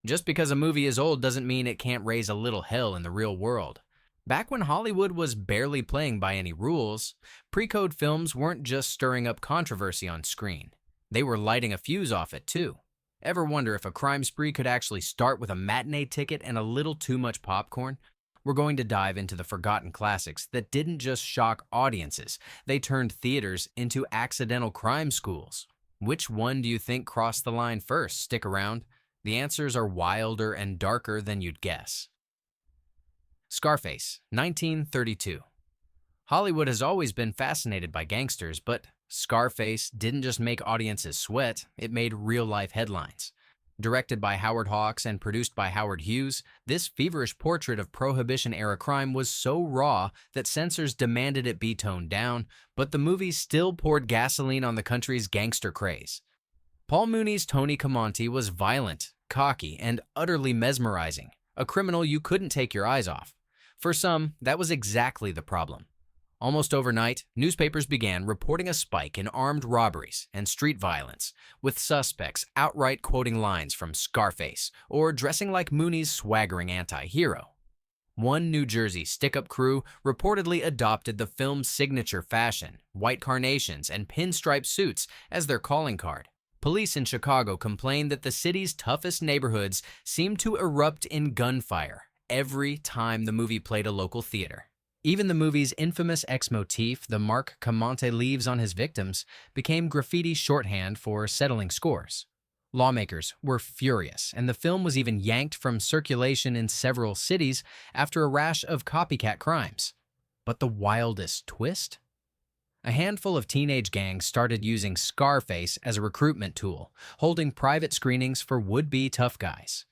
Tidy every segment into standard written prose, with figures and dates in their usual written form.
Just because a movie is old doesn't mean it can't raise a little hell in the real world. Back when Hollywood was barely playing by any rules, pre-code films weren't just stirring up controversy on screen. They were lighting a fuse off it too. Ever wonder if a crime spree could actually start with a matinee ticket and a little too much popcorn? We're going to dive into the forgotten classics that didn't just shock audiences, they turned theaters into accidental crime schools. Which one do you think crossed the line first? Stick around. The answers are wilder and darker than you'd guess. Scarface, 1932. Hollywood has always been fascinated by gangsters, but Scarface didn't just make audiences sweat, it made real-life headlines. Directed by Howard Hawks and produced by Howard Hughes, this feverish portrait of Prohibition-era crime was so raw that censors demanded it be toned down, but the movie still poured gasoline on the country's gangster craze. Paul Mooney's Tony Camonte was violent, cocky, and utterly mesmerizing, a criminal you couldn't take your eyes off. For some, that was exactly the problem. Almost overnight, newspapers began reporting a spike in armed robberies and street violence, with suspects outright quoting lines from Scarface or dressing like Mooney's swaggering anti-hero. One New Jersey stick-up crew reportedly adopted the film's signature fashion, white carnations and pinstripe suits, as their calling card. Police in Chicago complained that the city's toughest neighborhoods seemed to erupt in gunfire every time the movie played a local theater. Even the movie's infamous ex-motif, the mark Camonte leaves on his victims, became graffiti shorthand for settling scores. Lawmakers were furious, and the film was even yanked from circulation in several cities after a rash of copycat crimes. But the wildest twist? A handful of teenage gangs started using Scarface as a recruitment tool, holding private screenings for would-be tough guys.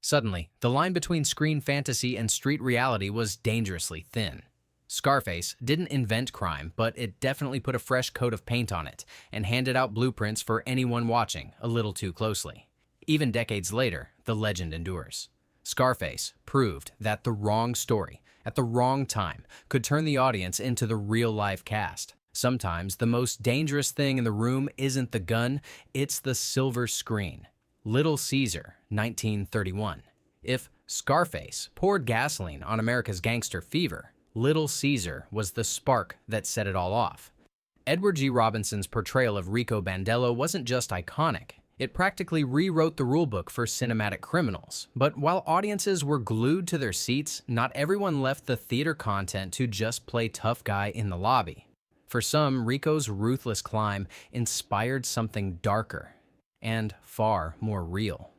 Suddenly, the line between screen fantasy and street reality was dangerously thin. Scarface didn't invent crime, but it definitely put a fresh coat of paint on it and handed out blueprints for anyone watching a little too closely. Even decades later, the legend endures. Scarface proved that the wrong story, at the wrong time, could turn the audience into the real-life cast. Sometimes the most dangerous thing in the room isn't the gun, it's the silver screen. Little Caesar, 1931. If Scarface poured gasoline on America's gangster fever, Little Caesar was the spark that set it all off. Edward G. Robinson's portrayal of Rico Bandello wasn't just iconic, it practically rewrote the rulebook for cinematic criminals. But while audiences were glued to their seats, not everyone left the theater content to just play tough guy in the lobby. For some, Rico's ruthless climb inspired something darker and far more real.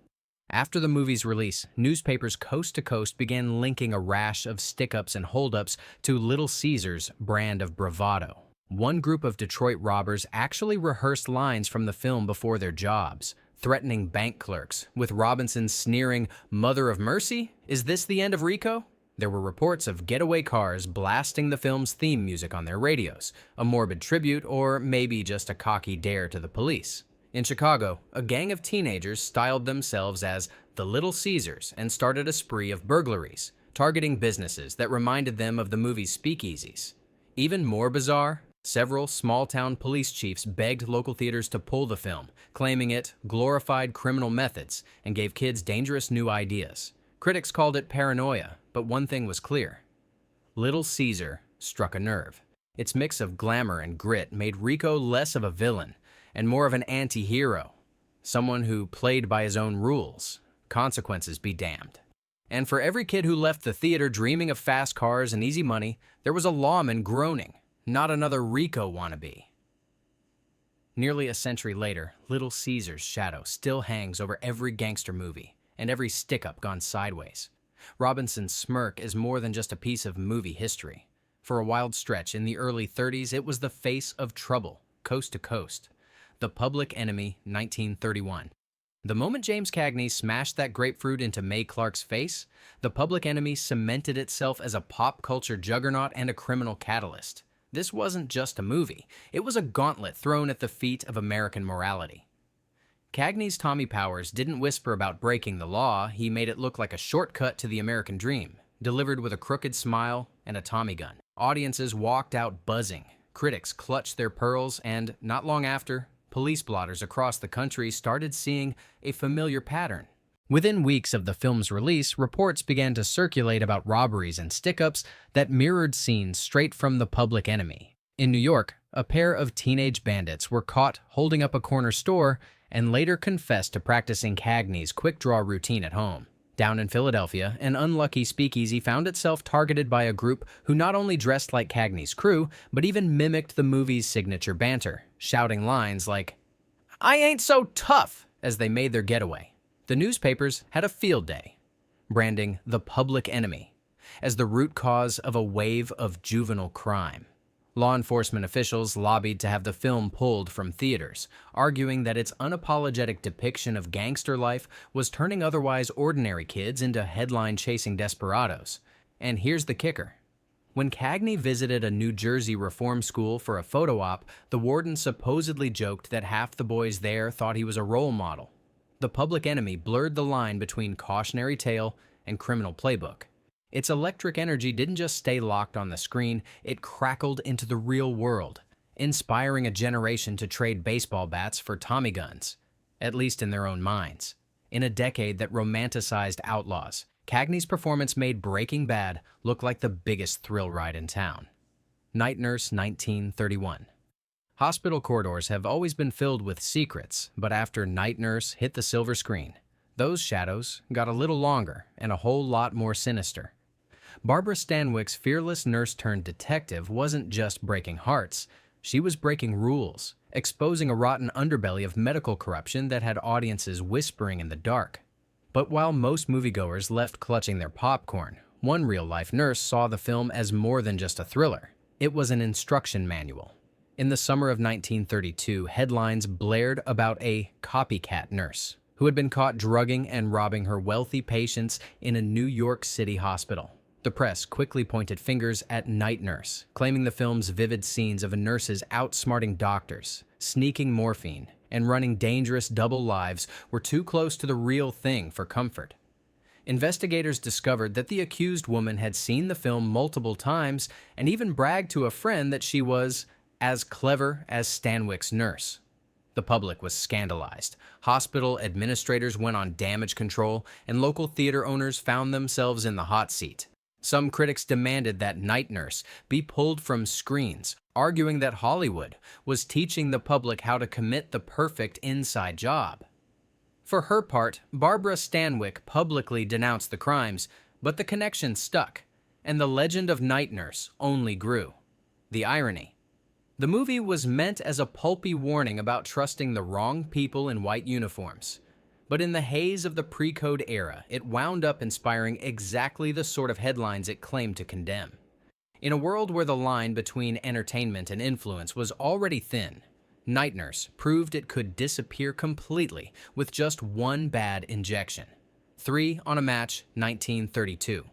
After the movie's release, newspapers coast to coast began linking a rash of stick-ups and hold-ups to Little Caesar's brand of bravado. One group of Detroit robbers actually rehearsed lines from the film before their jobs, threatening bank clerks, with Robinson sneering, "Mother of mercy? Is this the end of Rico?" There were reports of getaway cars blasting the film's theme music on their radios, a morbid tribute or maybe just a cocky dare to the police. In Chicago, a gang of teenagers styled themselves as the Little Caesars and started a spree of burglaries, targeting businesses that reminded them of the movie's speakeasies. Even more bizarre, several small-town police chiefs begged local theaters to pull the film, claiming it glorified criminal methods and gave kids dangerous new ideas. Critics called it paranoia, but one thing was clear. Little Caesar struck a nerve. Its mix of glamour and grit made Rico less of a villain and more of an anti-hero, someone who played by his own rules. Consequences be damned. And for every kid who left the theater dreaming of fast cars and easy money, there was a lawman groaning, "Not another Rico wannabe." Nearly a century later, Little Caesar's shadow still hangs over every gangster movie and every stick-up gone sideways. Robinson's smirk is more than just a piece of movie history. For a wild stretch in the early 30s, it was the face of trouble, coast to coast. The Public Enemy, 1931. The moment James Cagney smashed that grapefruit into Mae Clarke's face, The Public Enemy cemented itself as a pop culture juggernaut and a criminal catalyst. This wasn't just a movie, it was a gauntlet thrown at the feet of American morality. Cagney's Tommy Powers didn't whisper about breaking the law, he made it look like a shortcut to the American dream, delivered with a crooked smile and a Tommy gun. Audiences walked out buzzing, critics clutched their pearls, and not long after, police blotters across the country started seeing a familiar pattern. Within weeks of the film's release, reports began to circulate about robberies and stick-ups that mirrored scenes straight from The Public Enemy. In New York, a pair of teenage bandits were caught holding up a corner store and later confessed to practicing Cagney's quick-draw routine at home. Down in Philadelphia, an unlucky speakeasy found itself targeted by a group who not only dressed like Cagney's crew, but even mimicked the movie's signature banter, shouting lines like, "I ain't so tough," as they made their getaway. The newspapers had a field day, branding The Public Enemy as the root cause of a wave of juvenile crime. Law enforcement officials lobbied to have the film pulled from theaters, arguing that its unapologetic depiction of gangster life was turning otherwise ordinary kids into headline-chasing desperados. And here's the kicker. When Cagney visited a New Jersey reform school for a photo op, the warden supposedly joked that half the boys there thought he was a role model. The Public Enemy blurred the line between cautionary tale and criminal playbook. Its electric energy didn't just stay locked on the screen, it crackled into the real world, inspiring a generation to trade baseball bats for Tommy guns, at least in their own minds. In a decade that romanticized outlaws, Cagney's performance made Breaking Bad look like the biggest thrill ride in town. Night Nurse 1931. Hospital corridors have always been filled with secrets, but after Night Nurse hit the silver screen, those shadows got a little longer and a whole lot more sinister. Barbara Stanwyck's fearless nurse-turned-detective wasn't just breaking hearts, she was breaking rules, exposing a rotten underbelly of medical corruption that had audiences whispering in the dark. But while most moviegoers left clutching their popcorn, one real-life nurse saw the film as more than just a thriller. It was an instruction manual. In the summer of 1932, headlines blared about a copycat nurse who had been caught drugging and robbing her wealthy patients in a New York City hospital. The press quickly pointed fingers at Night Nurse, claiming the film's vivid scenes of nurses outsmarting doctors, sneaking morphine, and running dangerous double lives were too close to the real thing for comfort. Investigators discovered that the accused woman had seen the film multiple times and even bragged to a friend that she was as clever as Stanwyck's nurse. The public was scandalized. Hospital administrators went on damage control, and local theater owners found themselves in the hot seat. Some critics demanded that Night Nurse be pulled from screens, arguing that Hollywood was teaching the public how to commit the perfect inside job. For her part, Barbara Stanwyck publicly denounced the crimes, but the connection stuck, and the legend of Night Nurse only grew. The irony. The movie was meant as a pulpy warning about trusting the wrong people in white uniforms. But in the haze of the pre-code era, it wound up inspiring exactly the sort of headlines it claimed to condemn. In a world where the line between entertainment and influence was already thin, Night Nurse proved it could disappear completely with just one bad injection. 3 on a Match, 1932.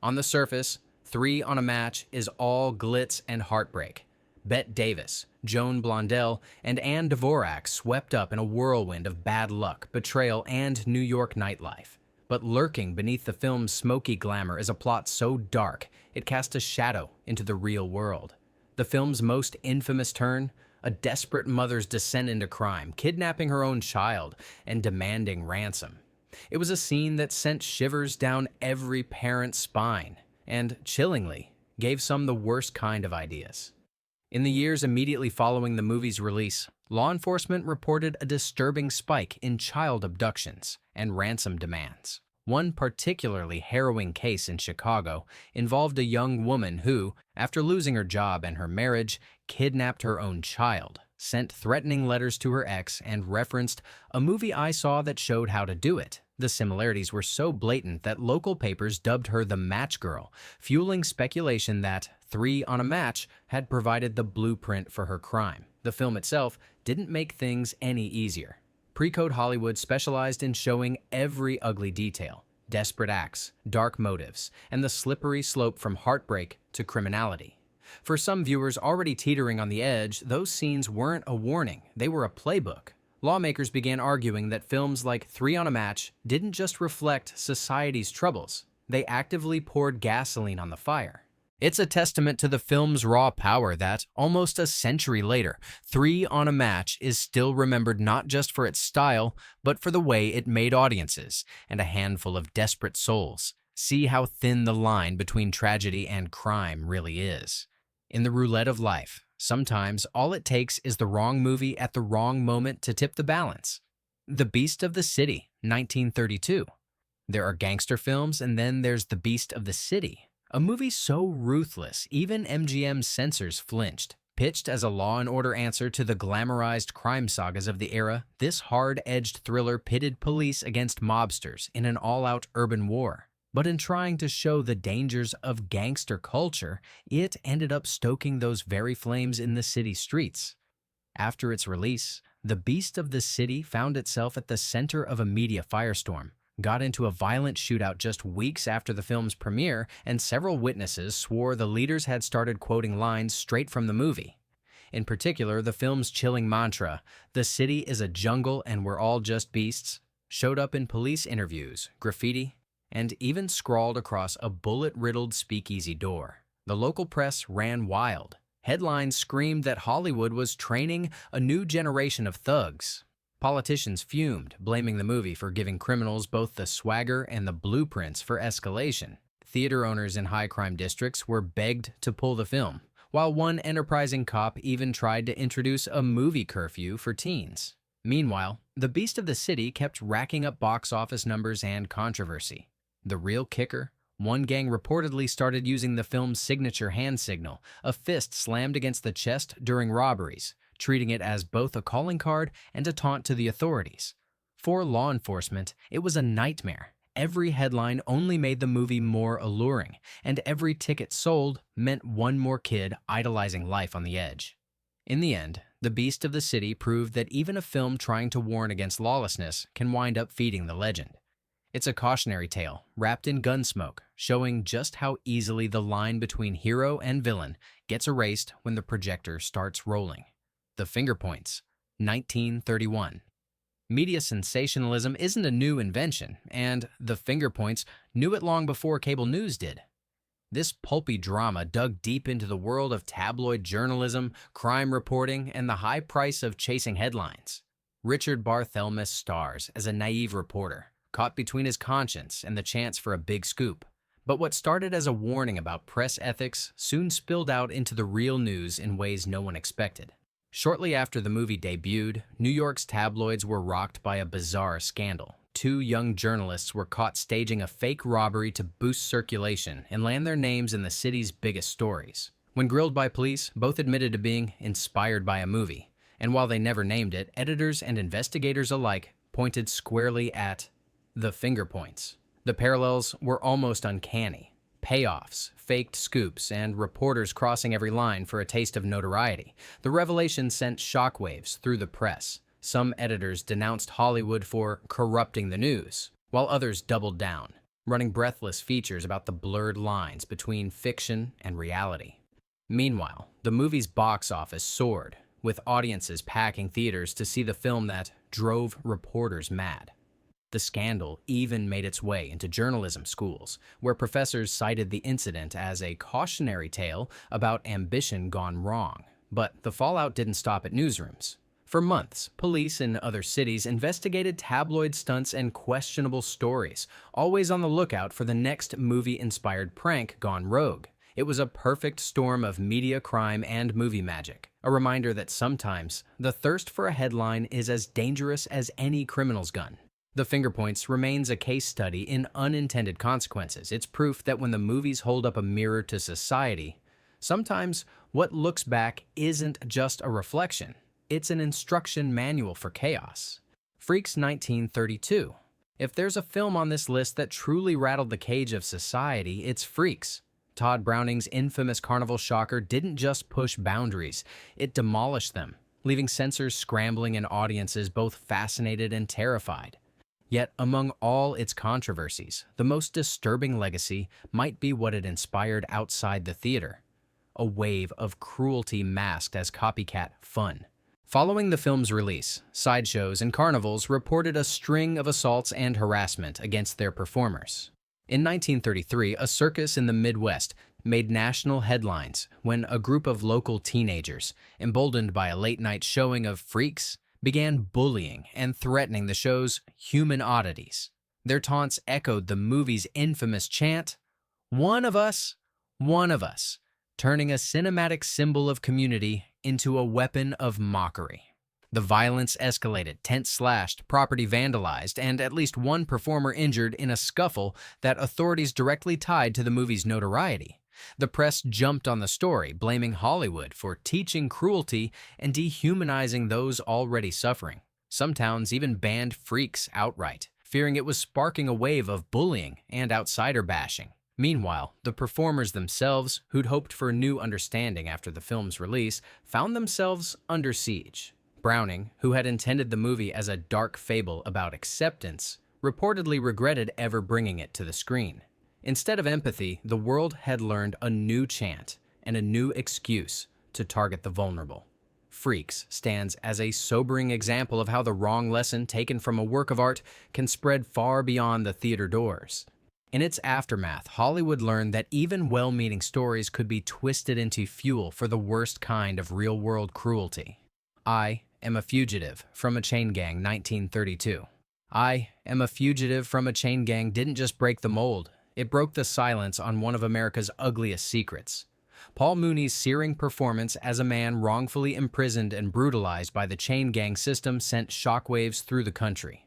On the surface, 3 on a Match is all glitz and heartbreak. Bette Davis, Joan Blondell, and Anne Dvorak swept up in a whirlwind of bad luck, betrayal, and New York nightlife. But lurking beneath the film's smoky glamour is a plot so dark, it cast a shadow into the real world. The film's most infamous turn? A desperate mother's descent into crime, kidnapping her own child and demanding ransom. It was a scene that sent shivers down every parent's spine, and, chillingly, gave some the worst kind of ideas. In the years immediately following the movie's release, law enforcement reported a disturbing spike in child abductions and ransom demands. One particularly harrowing case in Chicago involved a young woman who, after losing her job and her marriage, kidnapped her own child, sent threatening letters to her ex, and referenced a movie I saw that showed how to do it. The similarities were so blatant that local papers dubbed her the Match Girl, fueling speculation that 3 on a Match had provided the blueprint for her crime. The film itself didn't make things any easier. Pre-code Hollywood specialized in showing every ugly detail, desperate acts, dark motives, and the slippery slope from heartbreak to criminality. For some viewers already teetering on the edge, those scenes weren't a warning, they were a playbook. Lawmakers began arguing that films like 3 on a Match didn't just reflect society's troubles, they actively poured gasoline on the fire. It's a testament to the film's raw power that, almost a century later, Three on a Match is still remembered not just for its style, but for the way it made audiences and a handful of desperate souls see how thin the line between tragedy and crime really is. In the roulette of life, sometimes all it takes is the wrong movie at the wrong moment to tip the balance. The Beast of the City, 1932. There are gangster films, and then there's The Beast of the City, a movie so ruthless, even MGM's censors flinched. Pitched as a Law and Order answer to the glamorized crime sagas of the era, this hard-edged thriller pitted police against mobsters in an all-out urban war. But in trying to show the dangers of gangster culture, it ended up stoking those very flames in the city streets. After its release, The Beast of the City found itself at the center of a media firestorm, got into a violent shootout just weeks after the film's premiere, and several witnesses swore the leaders had started quoting lines straight from the movie. In particular, the film's chilling mantra, "The city is a jungle and we're all just beasts," showed up in police interviews, graffiti, and even scrawled across a bullet-riddled speakeasy door. The local press ran wild. Headlines screamed that Hollywood was training a new generation of thugs. Politicians fumed, blaming the movie for giving criminals both the swagger and the blueprints for escalation. Theater owners in high-crime districts were begged to pull the film, while one enterprising cop even tried to introduce a movie curfew for teens. Meanwhile, The Beast of the City kept racking up box office numbers and controversy. The real kicker? One gang reportedly started using the film's signature hand signal, a fist slammed against the chest during robberies, treating it as both a calling card and a taunt to the authorities. For law enforcement, it was a nightmare. Every headline only made the movie more alluring, and every ticket sold meant one more kid idolizing life on the edge. In the end, The Beast of the City proved that even a film trying to warn against lawlessness can wind up feeding the legend. It's a cautionary tale, wrapped in gunsmoke, showing just how easily the line between hero and villain gets erased when the projector starts rolling. The Fingerpoints, 1931. Media sensationalism isn't a new invention, and The Fingerpoints knew it long before cable news did. This pulpy drama dug deep into the world of tabloid journalism, crime reporting, and the high price of chasing headlines. Richard Barthelmess stars as a naive reporter, caught between his conscience and the chance for a big scoop. But what started as a warning about press ethics soon spilled out into the real news in ways no one expected. Shortly after the movie debuted, New York's tabloids were rocked by a bizarre scandal. Two young journalists were caught staging a fake robbery to boost circulation and land their names in the city's biggest stories. When grilled by police, both admitted to being inspired by a movie. And while they never named it, editors and investigators alike pointed squarely at The Fingerpoints. The parallels were almost uncanny. Payoffs, faked scoops, and reporters crossing every line for a taste of notoriety. The revelation sent shockwaves through the press. Some editors denounced Hollywood for corrupting the news, while others doubled down, running breathless features about the blurred lines between fiction and reality. Meanwhile, the movie's box office soared, with audiences packing theaters to see the film that drove reporters mad. The scandal even made its way into journalism schools, where professors cited the incident as a cautionary tale about ambition gone wrong. But the fallout didn't stop at newsrooms. For months, police in other cities investigated tabloid stunts and questionable stories, always on the lookout for the next movie-inspired prank gone rogue. It was a perfect storm of media crime and movie magic, a reminder that sometimes the thirst for a headline is as dangerous as any criminal's gun. The Fingerpoints remains a case study in unintended consequences. It's proof that when the movies hold up a mirror to society, sometimes what looks back isn't just a reflection. It's an instruction manual for chaos. Freaks 1932. If there's a film on this list that truly rattled the cage of society, it's Freaks. Todd Browning's infamous carnival shocker didn't just push boundaries, it demolished them, leaving censors scrambling and audiences both fascinated and terrified. Yet, among all its controversies, the most disturbing legacy might be what it inspired outside the theater: a wave of cruelty masked as copycat fun. Following the film's release, sideshows and carnivals reported a string of assaults and harassment against their performers. In 1933, a circus in the Midwest made national headlines when a group of local teenagers, emboldened by a late-night showing of Freaks, began bullying and threatening the show's human oddities. Their taunts echoed the movie's infamous chant, "One of us, one of us," turning a cinematic symbol of community into a weapon of mockery. The violence escalated, tents slashed, property vandalized, and at least one performer injured in a scuffle that authorities directly tied to the movie's notoriety. The press jumped on the story, blaming Hollywood for teaching cruelty and dehumanizing those already suffering. Some towns even banned Freaks outright, fearing it was sparking a wave of bullying and outsider bashing. Meanwhile, the performers themselves, who'd hoped for new understanding after the film's release, found themselves under siege. Browning, who had intended the movie as a dark fable about acceptance, reportedly regretted ever bringing it to the screen. Instead of empathy, the world had learned a new chant and a new excuse to target the vulnerable. Freaks stands as a sobering example of how the wrong lesson taken from a work of art can spread far beyond the theater doors. In its aftermath, Hollywood learned that even well-meaning stories could be twisted into fuel for the worst kind of real-world cruelty. I Am a Fugitive from a Chain Gang, 1932. I Am a Fugitive from a Chain Gang didn't just break the mold, it broke the silence on one of America's ugliest secrets. Paul Mooney's searing performance as a man wrongfully imprisoned and brutalized by the chain gang system sent shockwaves through the country.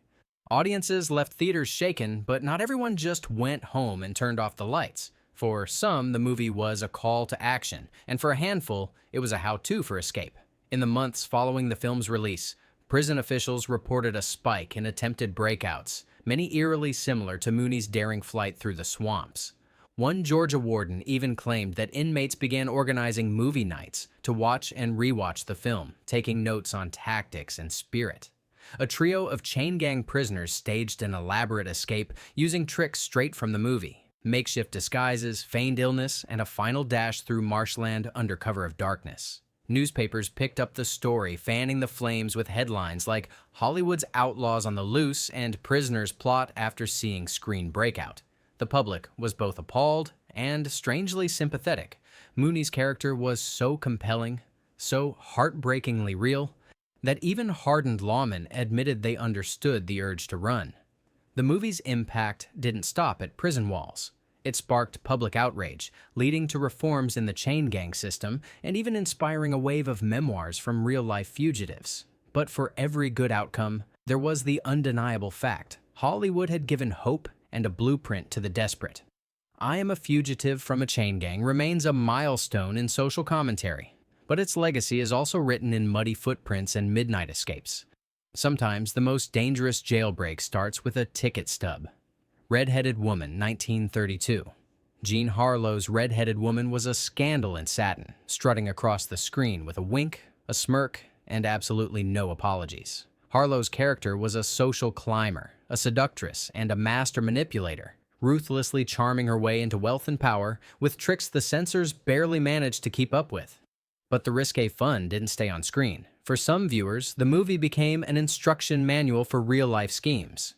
Audiences left theaters shaken, but not everyone just went home and turned off the lights. For some, the movie was a call to action, and for a handful, it was a how-to for escape. In the months following the film's release, prison officials reported a spike in attempted breakouts, many eerily similar to Mooney's daring flight through the swamps. One Georgia warden even claimed that inmates began organizing movie nights to watch and rewatch the film, taking notes on tactics and spirit. A trio of chain gang prisoners staged an elaborate escape using tricks straight from the movie, makeshift disguises, feigned illness, and a final dash through marshland under cover of darkness. Newspapers picked up the story, fanning the flames with headlines like "Hollywood's Outlaws on the Loose" and "Prisoners Plot After Seeing Screen Breakout." The public was both appalled and strangely sympathetic. Mooney's character was so compelling, so heartbreakingly real, that even hardened lawmen admitted they understood the urge to run. The movie's impact didn't stop at prison walls. It sparked public outrage, leading to reforms in the chain gang system and even inspiring a wave of memoirs from real-life fugitives. But for every good outcome, there was the undeniable fact: Hollywood had given hope and a blueprint to the desperate. I Am a Fugitive from a Chain Gang remains a milestone in social commentary, but its legacy is also written in muddy footprints and midnight escapes. Sometimes the most dangerous jailbreak starts with a ticket stub. Redheaded Woman, 1932. Jean Harlow's Redheaded Woman was a scandal in satin, strutting across the screen with a wink, a smirk, and absolutely no apologies. Harlow's character was a social climber, a seductress, and a master manipulator, ruthlessly charming her way into wealth and power with tricks the censors barely managed to keep up with. But the risque fun didn't stay on screen. For some viewers, the movie became an instruction manual for real-life schemes.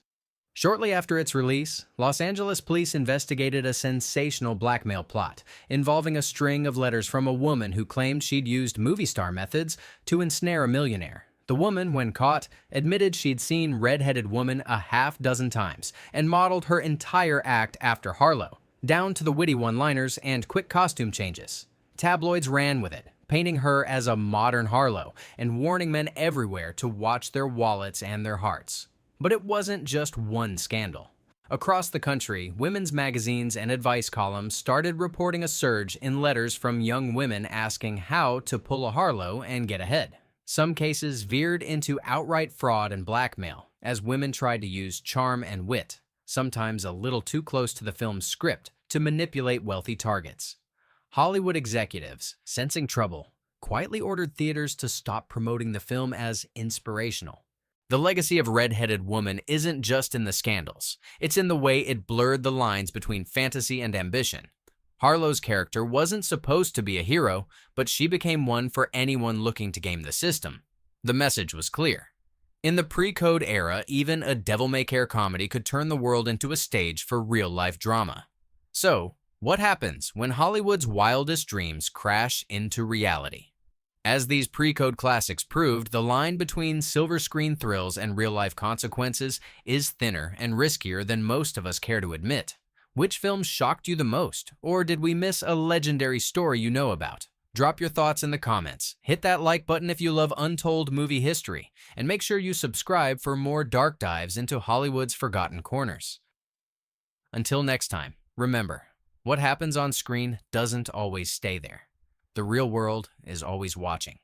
Shortly after its release, Los Angeles police investigated a sensational blackmail plot involving a string of letters from a woman who claimed she'd used movie star methods to ensnare a millionaire. The woman, when caught, admitted she'd seen Redheaded Woman a half-dozen times and modeled her entire act after Harlow, down to the witty one-liners and quick costume changes. Tabloids ran with it, painting her as a modern Harlow and warning men everywhere to watch their wallets and their hearts. But it wasn't just one scandal. Across the country, women's magazines and advice columns started reporting a surge in letters from young women asking how to pull a Harlow and get ahead. Some cases veered into outright fraud and blackmail, as women tried to use charm and wit, sometimes a little too close to the film's script, to manipulate wealthy targets. Hollywood executives, sensing trouble, quietly ordered theaters to stop promoting the film as inspirational. The legacy of Redheaded Woman isn't just in the scandals. It's in the way it blurred the lines between fantasy and ambition. Harlow's character wasn't supposed to be a hero, but she became one for anyone looking to game the system. The message was clear. In the pre-code era, even a devil-may-care comedy could turn the world into a stage for real-life drama. So, What happens when Hollywood's wildest dreams crash into reality? As these pre-code classics proved, the line between silver screen thrills and real-life consequences is thinner and riskier than most of us care to admit. Which films shocked you the most, or did we miss a legendary story you know about? Drop your thoughts in the comments, hit that like button if you love untold movie history, and make sure you subscribe for more dark dives into Hollywood's forgotten corners. Until next time, remember, what happens on screen doesn't always stay there. The real world is always watching.